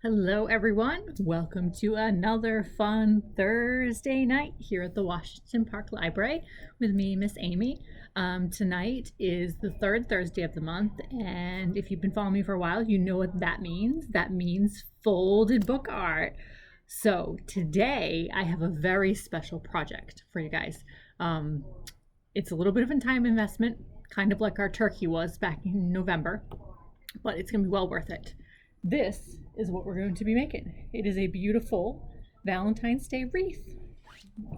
Hello everyone, welcome to another fun Thursday night here at the Washington Park Library with me, Miss Amy. Tonight is the third Thursday of the month, and if you've been following me for a while, you know what that means. That means folded book art. So today I have a very special project for you guys. It's a little bit of a time investment, kind of like our turkey was back in November, but it's gonna be well worth it. This is what we're going to be making. It is a beautiful Valentine's Day wreath.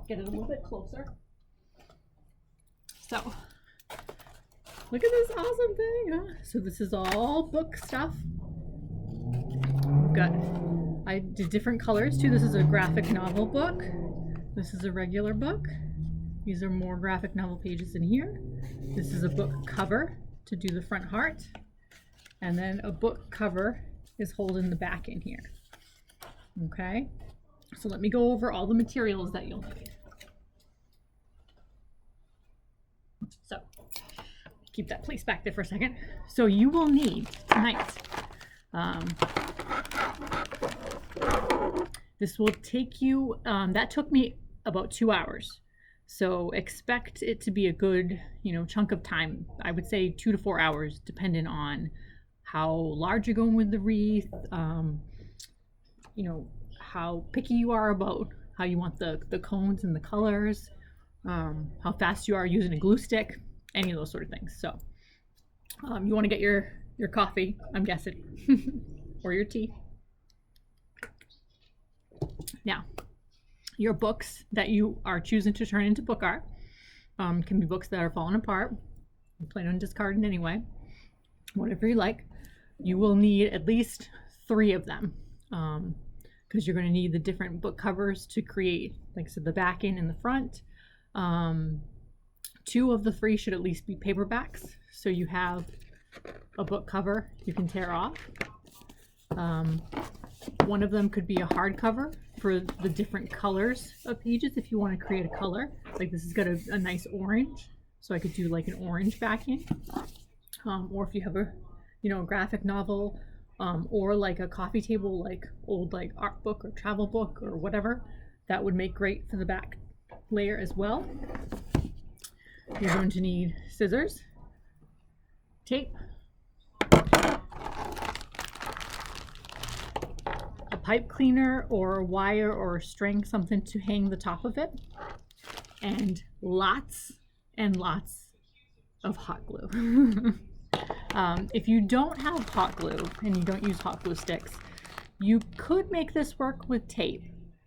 Get it a little bit closer. So, look at this awesome thing, huh? So this is all book stuff. I did different colors too. This is a graphic novel book. This is a regular book. These are more graphic novel pages in here. This is a book cover to do the front heart. And then a book cover is holding the back in here. Okay, so let me go over all the materials that you'll need. So keep that place back there for a second. So you will need tonight, this will take you, that took me about 2 hours. So expect it to be a good, chunk of time. I would say 2 to 4 hours, depending on how large you're going with the wreath, how picky you are about how you want the cones and the colors, how fast you are using a glue stick, any of those sort of things. So you want to get your coffee, I'm guessing, or your tea. Now, your books that you are choosing to turn into book art can be books that are falling apart. You plan on discarding anyway, whatever you like. You will need at least 3 of them because you're going to need the different book covers to create, like I said, the backing and the front. 2 of the 3 should at least be paperbacks, so you have a book cover you can tear off. One of them could be a hardcover for the different colors of pages if you want to create a color. Like this has got a nice orange, so I could do like an orange backing. Or if you have a graphic novel, or like a coffee table, like old like art book or travel book or whatever, that would make great for the back layer as well. You're going to need scissors, tape, a pipe cleaner or wire or string, something to hang the top of it, and lots and lots of hot glue. If you don't have hot glue and you don't use hot glue sticks, you could make this work with tape,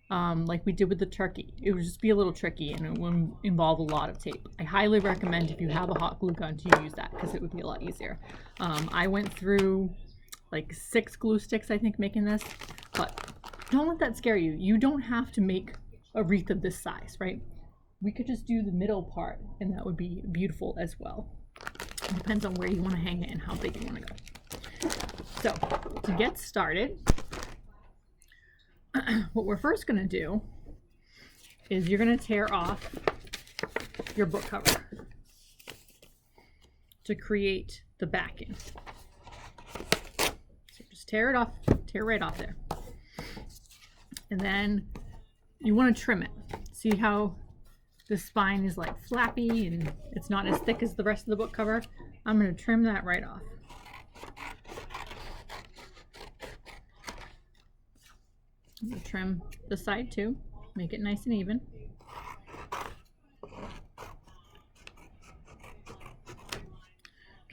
like we did with the turkey. It would just be a little tricky and it would involve a lot of tape. I highly recommend, if you have a hot glue gun, to use that because it would be a lot easier. I went through like 6 glue sticks, I think, making this, but don't let that scare you. You don't have to make a wreath of this size, right? We could just do the middle part and that would be beautiful as well. It depends on where you want to hang it and how big you want to go. So to get started, what we're first going to do is you're going to tear off your book cover to create the backing. So just tear it off, tear right off there. And then you want to trim it. See how the spine is like flappy and it's not as thick as the rest of the book cover? I'm going to trim that right off. I'm going to trim the side too, make it nice and even.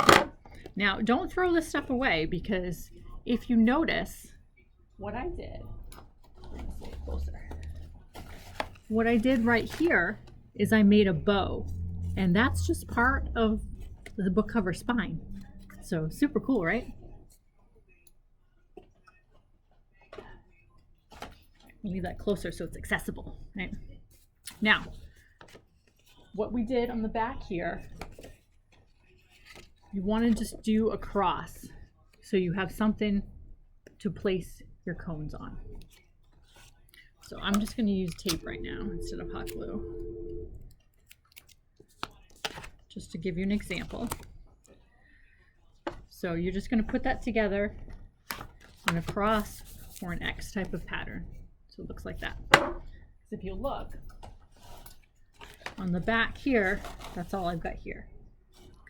Okay. Now don't throw this stuff away, because if you notice what I did, bring this a little closer. What I did right here is I made a bow, and that's just part of the book cover spine. So super cool, right? Leave that closer so it's accessible, right? Now, what we did on the back here, you want to just do a cross so you have something to place your cones on. So I'm just going to use tape right now instead of hot glue, just to give you an example. So you're just going to put that together and across or an X type of pattern. So it looks like that. So if you look on the back here, that's all I've got here.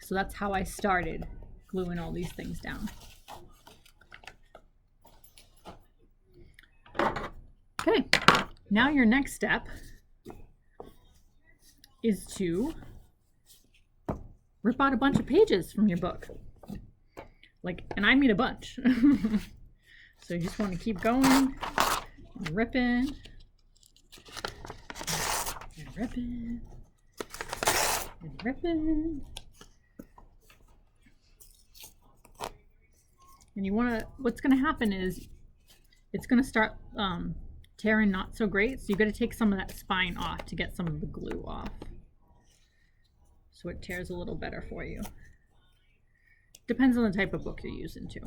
So that's how I started gluing all these things down. Okay, now your next step is to rip out a bunch of pages from your book. Like, and I mean a bunch. So you just want to keep going and ripping and ripping and ripping. And you want to, what's going to happen is it's going to start tearing not so great. So you got to take some of that spine off to get some of the glue off, so it tears a little better for you. Depends on the type of book you're using too.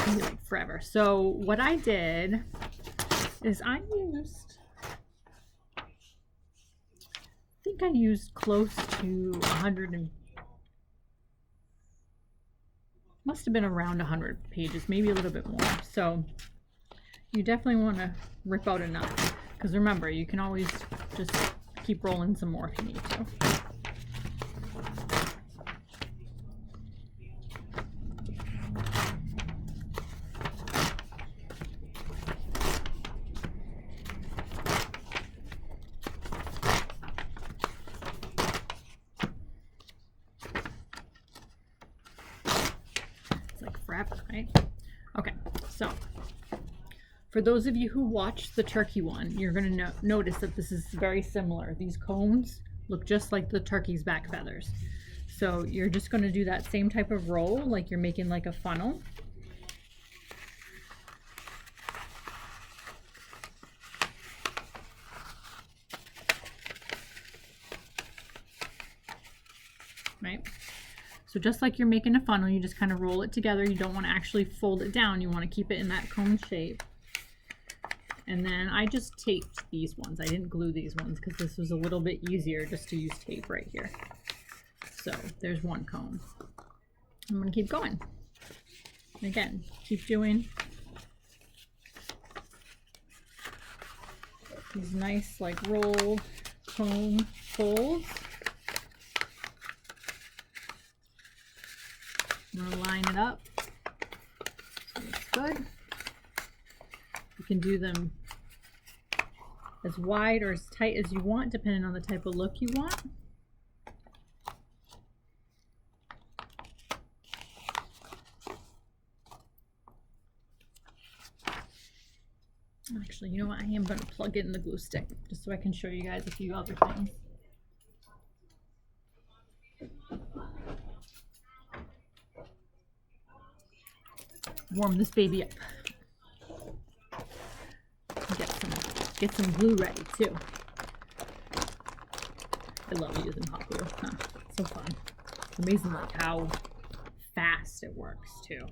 Like forever. So what I did is I used close to 100 and must have been around 100 pages, maybe a little bit more. So you definitely want to rip out enough, because remember, you can always just keep rolling some more if you need to. Right? Okay, so for those of you who watched the turkey one, you're going to notice that this is very similar. These cones look just like the turkey's back feathers. So you're just going to do that same type of roll, like you're making like a funnel. Right? So just like you're making a funnel, you just kind of roll it together. You don't want to actually fold it down. You want to keep it in that cone shape. And then I just taped these ones. I didn't glue these ones because this was a little bit easier just to use tape right here. So there's one cone. I'm going to keep going. And again, keep doing these nice like roll cone folds. I'm going to line it up so it's good. You can do them as wide or as tight as you want, depending on the type of look you want. Actually, you know what? I am going to plug in the glue stick just so I can show you guys a few other things. Warm this baby up. Get some glue ready too. I love using hot glue. Huh? It's so fun. It's amazing like how fast it works too.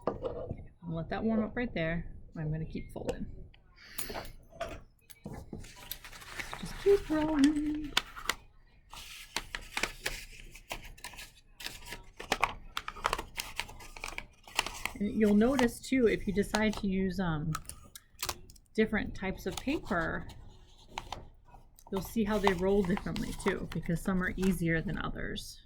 Okay, I'll let that warm up right there. I'm going to keep folding. Just keep rolling. And you'll notice too, if you decide to use different types of paper, you'll see how they roll differently too, because some are easier than others.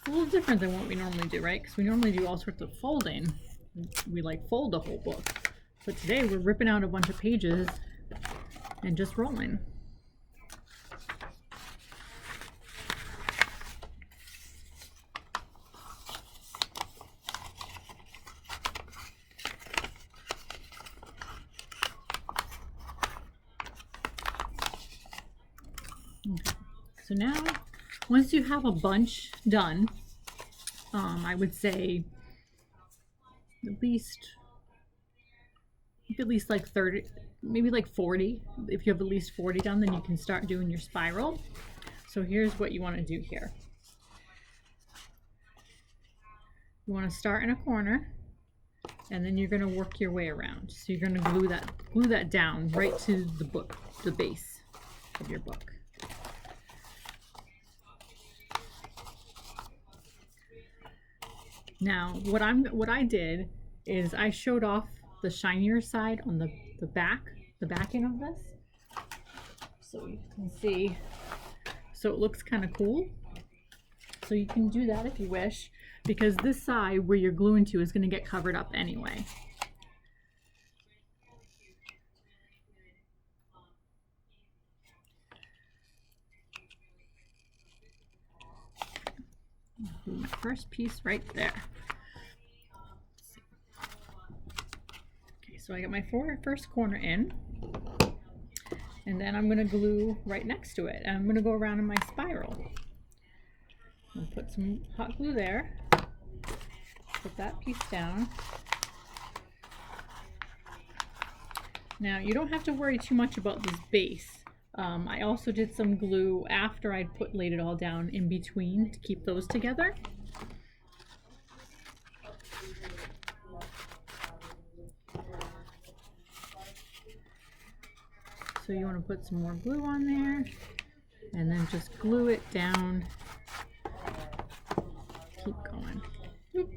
A little different than what we normally do, right? Because we normally do all sorts of folding. We like fold the whole book. But today we're ripping out a bunch of pages and just rolling. So now, once you have a bunch done, I would say at least like 30, maybe like 40. If you have at least 40 done, then you can start doing your spiral. So here's what you want to do here. You want to start in a corner, and then you're going to work your way around. So you're going to glue that down right to the book, the base of your book. Now, what I did is I showed off the shinier side on the backing of this, so you can see. So it looks kind of cool. So you can do that if you wish, because this side where you're gluing to is going to get covered up anyway. My first piece right there. Okay, so I got my first corner in, and then I'm going to glue right next to it, and I'm going to go around in my spiral. I'll put some hot glue there, put that piece down. Now you don't have to worry too much about this base. I also did some glue after I laid it all down in between to keep those together. So you want to put some more glue on there, and then just glue it down. Keep going. Oop.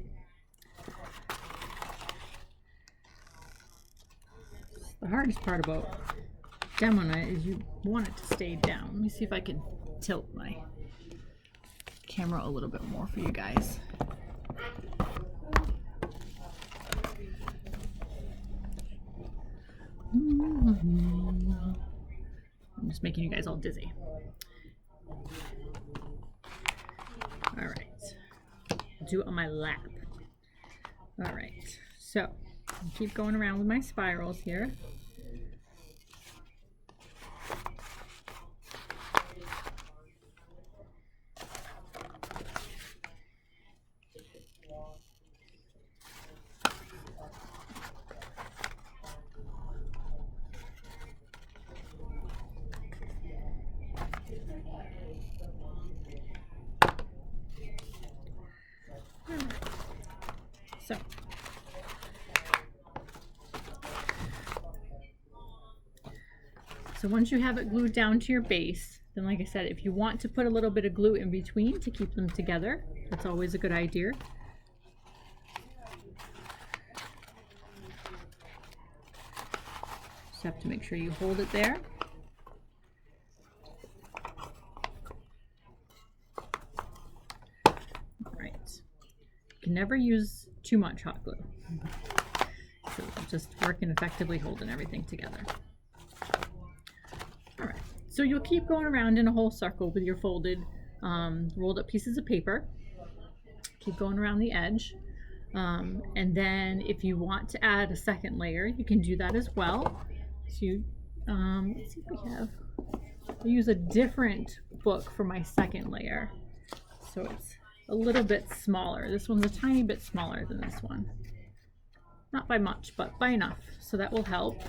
The hardest part about demoing it is you want it to stay down. Let me see if I can tilt my camera a little bit more for you guys. I'm just making you guys all dizzy. All right. Do it on my lap. All right. So I'll keep going around with my spirals here. So once you have it glued down to your base, then like I said, if you want to put a little bit of glue in between to keep them together, that's always a good idea. Just have to make sure you hold it there. All right. You can never use too much hot glue. So just working effectively, holding everything together. So you'll keep going around in a whole circle with your folded, rolled up pieces of paper. Keep going around the edge. And then if you want to add a second layer, you can do that as well. So you, let's see if we have, I use a different book for my second layer. So it's a little bit smaller. This one's a tiny bit smaller than this one. Not by much, but by enough. So that will help.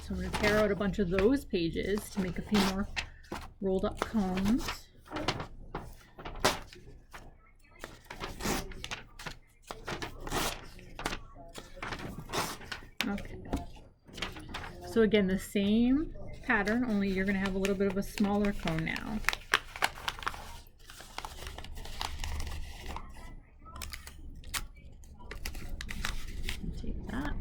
So I'm going to tear out a bunch of those pages to make a few more rolled up cones. Okay. So again, the same pattern, only you're going to have a little bit of a smaller cone now. Take that.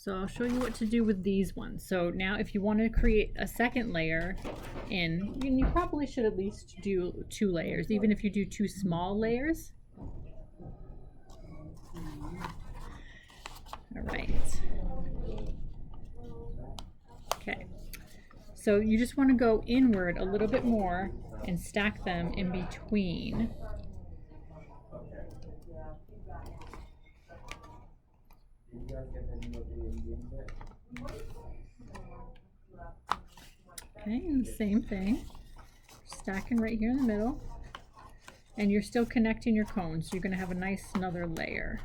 So I'll show you what to do with these ones. So now if you want to create a second layer in, and you probably should at least do 2 layers, even if you do 2 small layers. All right. Okay. So you just want to go inward a little bit more and stack them in between. Okay, and the same thing, stacking right here in the middle, and you're still connecting your cones, so you're going to have a nice another layer.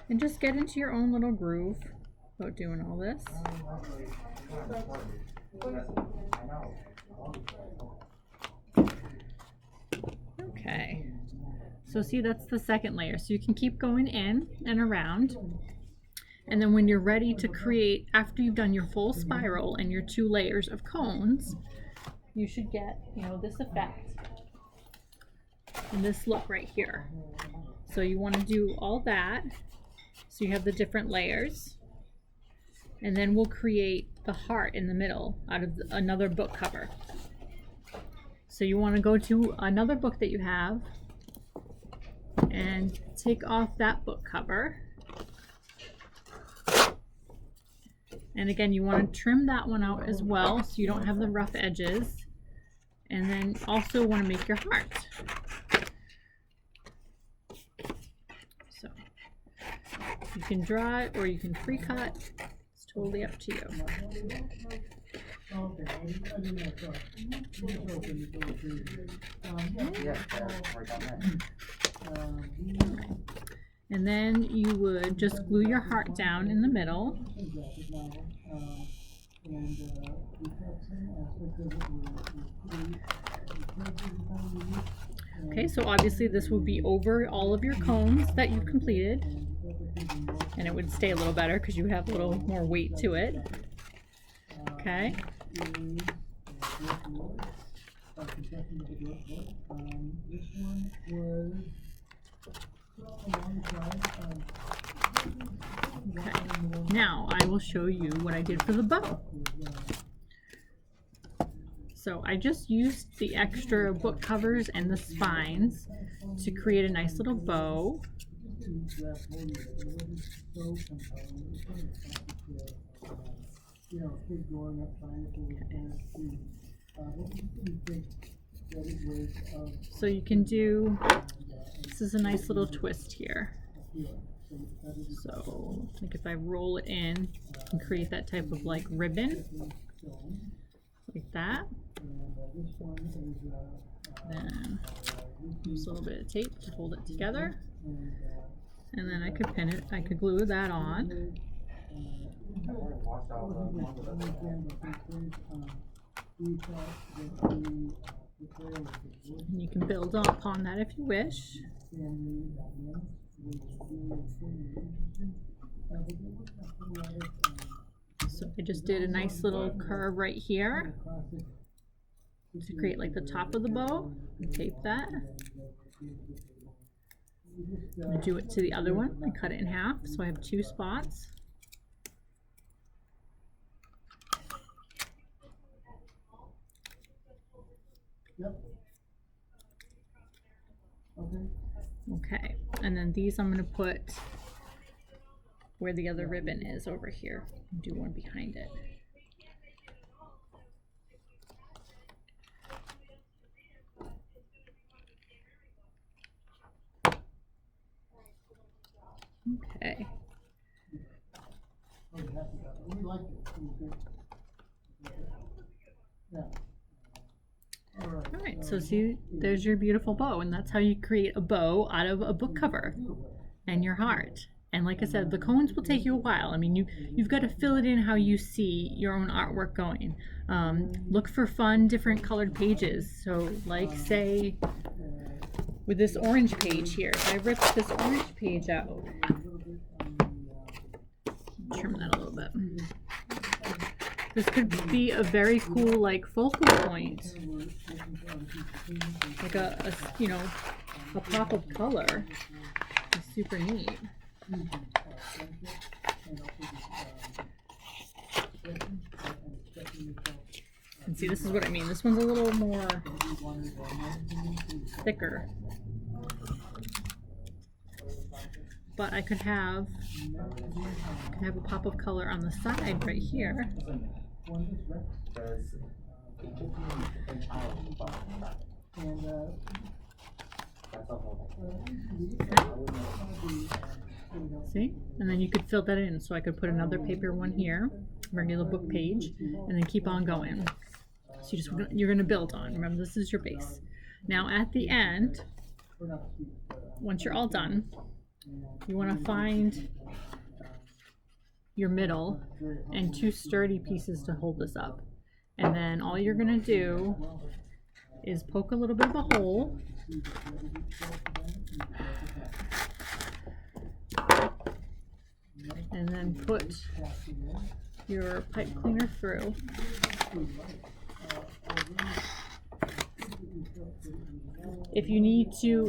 And just get into your own little groove about doing all this. Okay, so see, that's the second layer, so you can keep going in and around. And then when you're ready to create, after you've done your full spiral and your 2 layers of cones, you should get, you know, this effect and this look right here. So you want to do all that, so you have the different layers, and then we'll create the heart in the middle out of another book cover. So you want to go to another book that you have and take off that book cover. And again, you want to trim that one out as well, so you don't have the rough edges. And then also want to make your heart. So you can draw it or you can pre-cut. It's totally up to you. And then you would just glue your heart down in the middle. Okay, so obviously this will be over all of your cones that you've completed, and it would stay a little better because you have a little more weight to it. Okay. Okay, now I will show you what I did for the bow. So I just used the extra book covers and the spines to create a nice little bow. So you can do, this is a nice little twist here. So like if I roll it in and create that type of like ribbon, like that. Then use a little bit of tape to hold it together. And then I could pin it, I could glue that on. And you can build upon that if you wish. So I just did a nice little curve right here to create like the top of the bow and tape that. I'm going to do it to the other one. I cut it in half so I have 2 spots. Okay, and then these I'm going to put where the other ribbon is over here. Do one behind it. Okay. All right, so see, there's your beautiful bow, and that's how you create a bow out of a book cover and your heart. And like I said, the cones will take you a while. I mean, you've got to fill it in how you see your own artwork going. Look for fun, different colored pages. So like say with this orange page here, if I ripped this orange page out, trim that a little bit. This could be a very cool like focal point, like a you know, a pop of color It's super neat. And see, this is what I mean. This one's a little more thicker. But I could have a pop of color on the side right here. See? And then you could fill that in. So I could put another paper one here, regular book page, and then keep on going. So you're going to build on. Remember, this is your base. Now at the end, once you're all done, you want to find your middle and two sturdy pieces to hold this up. And then all you're going to do is poke a little bit of a hole. And then put your pipe cleaner through. If you need to,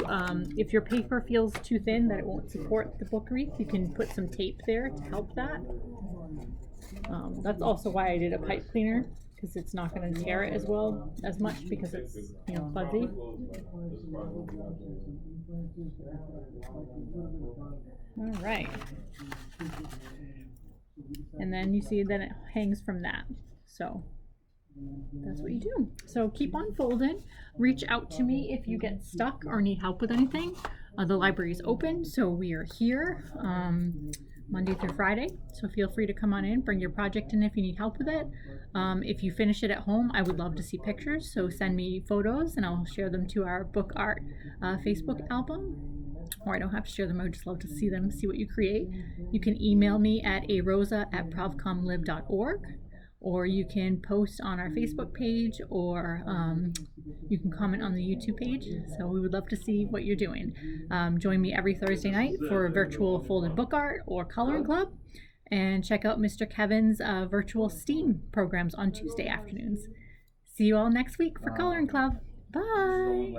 if your paper feels too thin that it won't support the book wreath, you can put some tape there to help that. That's also why I did a pipe cleaner, because it's not going to tear it as much because it's, you know, fuzzy. All right. And then you see that it hangs from that. So that's what you do. So keep on folding. Reach out to me if you get stuck or need help with anything. The library is open, so we are here Monday through Friday. So feel free to come on in, bring your project in if you need help with it. If you finish it at home, I would love to see pictures. So send me photos and I'll share them to our book art Facebook album. Or I don't have to share them, I would just love to see them, see what you create. You can email me at arosa@provcomlive.org. Or you can post on our Facebook page, or you can comment on the YouTube page. So we would love to see what you're doing. Join me every Thursday night for a virtual folded book art or coloring club. And check out Mr. Kevin's virtual STEAM programs on Tuesday afternoons. See you all next week for Coloring Club. Bye!